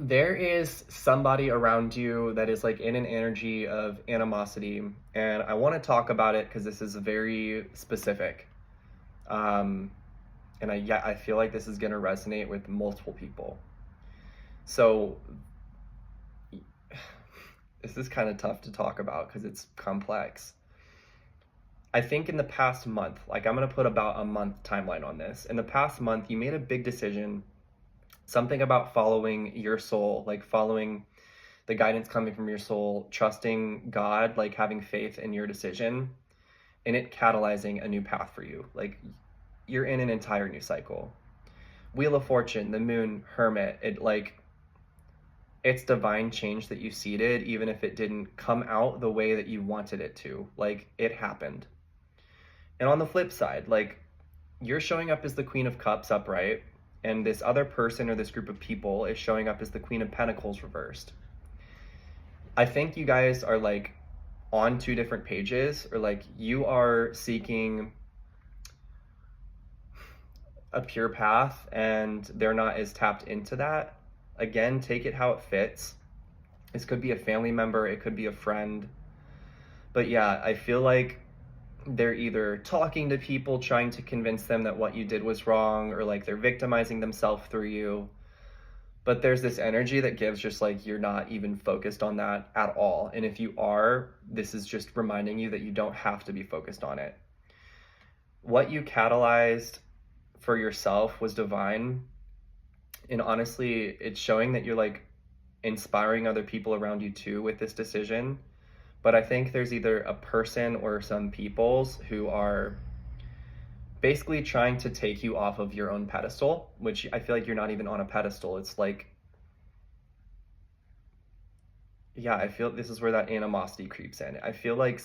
There is somebody around you that is like in an energy of animosity, and I want to talk about it because this is very specific. Um, and I feel like this is going to resonate with multiple people. So this is kind of tough to talk about because it's complex. I think in the past month, like I'm going to put about a month timeline on this. In the past month, you made a big decision, something about following your soul, like following the guidance coming from your soul, trusting God, like having faith in your decision, and it catalyzing a new path for you. Like you're in an entire new cycle. Wheel of Fortune, the moon, Hermit, it's divine change that you seeded, even if it didn't come out the way that you wanted it to. Like it happened. And on the flip side, like you're showing up as the Queen of Cups upright, and this other person or this group of people is showing up as the Queen of Pentacles reversed. I think you guys are like on two different pages, or like you are seeking a pure path and they're not as tapped into that. Again, take it how it fits. This could be a family member, it could be a friend. But yeah, I feel like they're either talking to people, trying to convince them that what you did was wrong, or like they're victimizing themselves through you. But there's this energy that gives just like you're not even focused on that at all. And if you are, this is just reminding you that you don't have to be focused on it. What you catalyzed for yourself was divine. And honestly, it's showing that you're like inspiring other people around you too with this decision. But I think there's either a person or some peoples who are basically trying to take you off of your own pedestal, which I feel like you're not even on a pedestal. It's like, yeah, I feel this is where that animosity creeps in. I feel like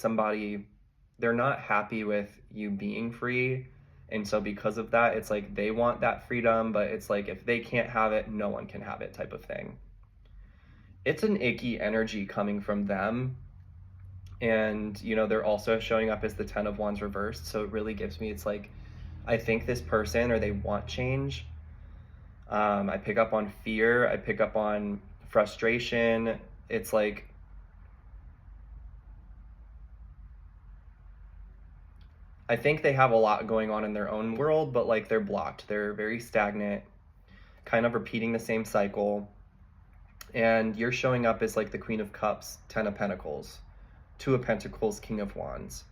they're not happy with you being free. And so because of that, it's like they want that freedom, but it's like if they can't have it, no one can have it type of thing. It's an icky energy coming from them. And, they're also showing up as the 10 of Wands reversed. So it really gives me, it's like, I think this person or they want change. I pick up on fear. I pick up on frustration. It's like, I think they have a lot going on in their own world, but like they're blocked. They're very stagnant, kind of repeating the same cycle. And you're showing up as like the Queen of Cups, 10 of Pentacles, 2 of Pentacles, King of Wands.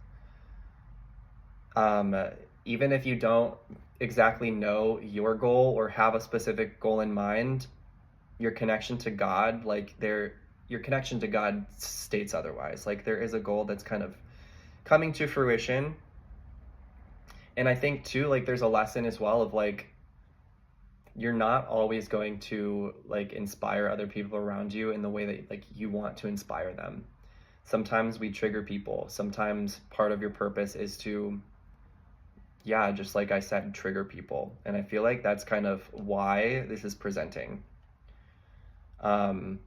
Um, Even if you don't exactly know your goal or have a specific goal in mind, your connection to God, your connection to God states otherwise. Like there is a goal that's kind of coming to fruition. And I think too, like there's a lesson as well of like, you're not always going to like inspire other people around you in the way that like you want to inspire them. Sometimes we trigger people. Sometimes part of your purpose is to, yeah, just like I said, trigger people. And I feel like that's kind of why this is presenting. Um,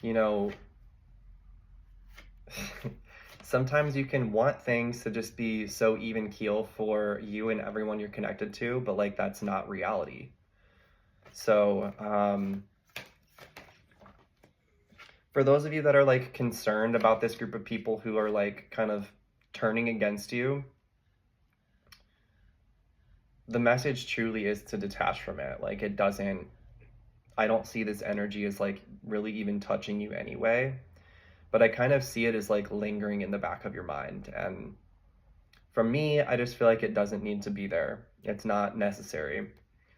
you know, sometimes you can want things to just be so even keel for you and everyone you're connected to, but like that's not reality. So, for those of you that are like concerned about this group of people who are like kind of turning against you, the message truly is to detach from it. Like I don't see this energy as like really even touching you anyway, but I kind of see it as like lingering in the back of your mind. And for me, I just feel like it doesn't need to be there. It's not necessary.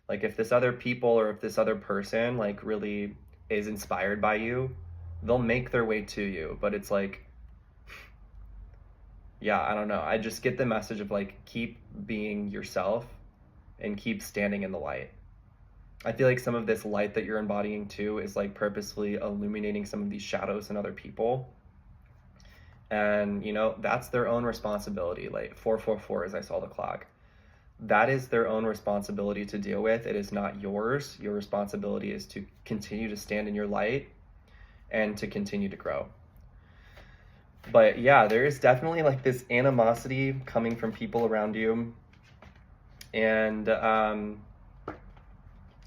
Like if this other people or if this other person like really is inspired by you, they'll make their way to you. But it's like, yeah, I don't know. I just get the message of like, keep being yourself and keep standing in the light. I feel like some of this light that you're embodying too is like purposefully illuminating some of these shadows in other people. And, that's their own responsibility. Like 444 as I saw the clock. That is their own responsibility to deal with. It is not yours. Your responsibility is to continue to stand in your light and to continue to grow. But yeah, there is definitely like this animosity coming from people around you. And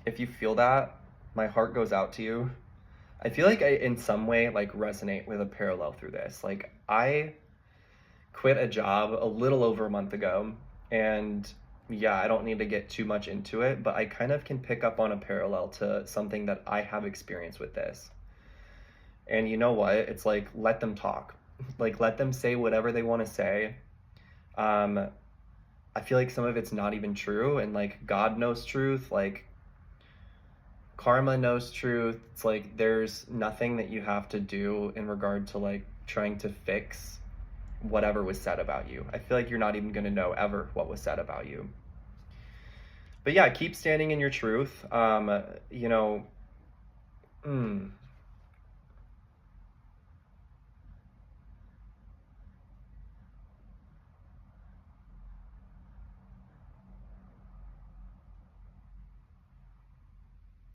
if you feel that, my heart goes out to you. I feel like I, in some way, like resonate with a parallel through this. Like I quit a job a little over a month ago, and yeah, I don't need to get too much into it, but I kind of can pick up on a parallel to something that I have experienced with this. And you know what? It's like let them talk. Like let them say whatever they want to say. Um, I feel like some of it's not even true, and like God knows truth. Like karma knows truth. It's like there's nothing that you have to do in regard to like trying to fix whatever was said about you. I feel like you're not even going to know ever what was said about you. But yeah, keep standing in your truth. You know, mm,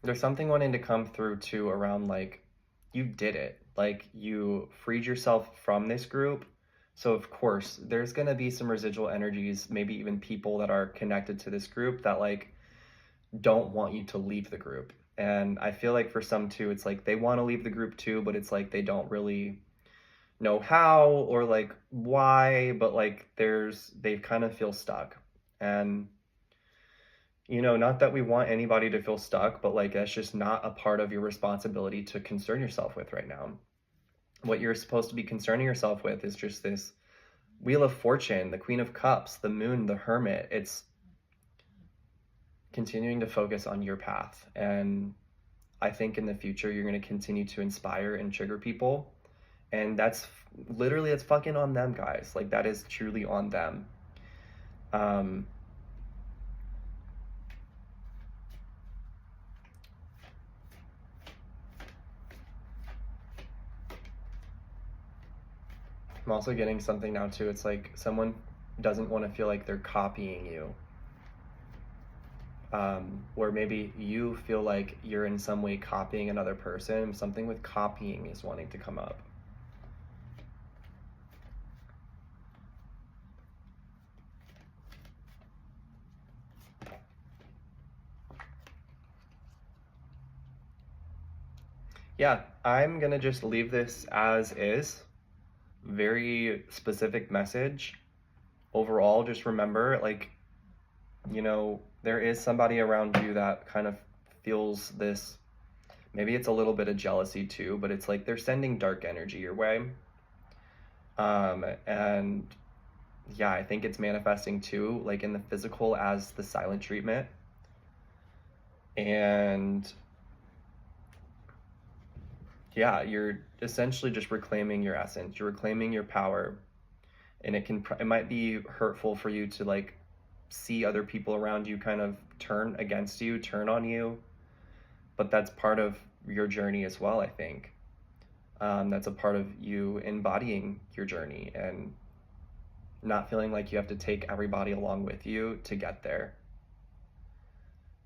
there's something wanting to come through too around like you did it. Like you freed yourself from this group. So of course, there's going to be some residual energies, maybe even people that are connected to this group that like don't want you to leave the group. And I feel like for some too, it's like they want to leave the group too, but it's like they don't really know how or like why, but like they kind of feel stuck. And you know, not that we want anybody to feel stuck, but like that's just not a part of your responsibility to concern yourself with right now. What you're supposed to be concerning yourself with is just this Wheel of Fortune, the Queen of Cups, the Moon, the Hermit. It's continuing to focus on your path. And I think in the future, you're going to continue to inspire and trigger people. And that's literally, it's fucking on them, guys. Like, that is truly on them. Um, I'm also getting something now, too. It's like someone doesn't want to feel like they're copying you. Or maybe you feel like you're in some way copying another person. Something with copying is wanting to come up. Yeah, I'm gonna just leave this as is. Very specific message. Overall, just remember, like, you know, there is somebody around you that kind of feels this. Maybe it's a little bit of jealousy too, but it's like they're sending dark energy your way. And yeah, I think it's manifesting too, like in the physical as the silent treatment. And yeah, you're essentially just reclaiming your essence. You're reclaiming your power, and it might be hurtful for you to like see other people around you kind of turn against you, turn on you, but that's part of your journey as well, I think. That's a part of you embodying your journey and not feeling like you have to take everybody along with you to get there.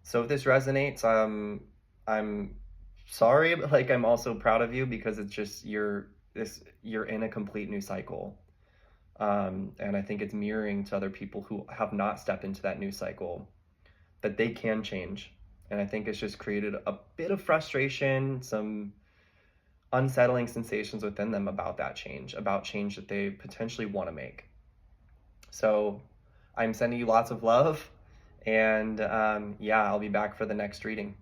So if this resonates, I'm sorry, but like I'm also proud of you because it's just you're in a complete new cycle. And I think it's mirroring to other people who have not stepped into that new cycle that they can change. And I think it's just created a bit of frustration, some unsettling sensations within them about change that they potentially want to make. So I'm sending you lots of love. And yeah, I'll be back for the next reading.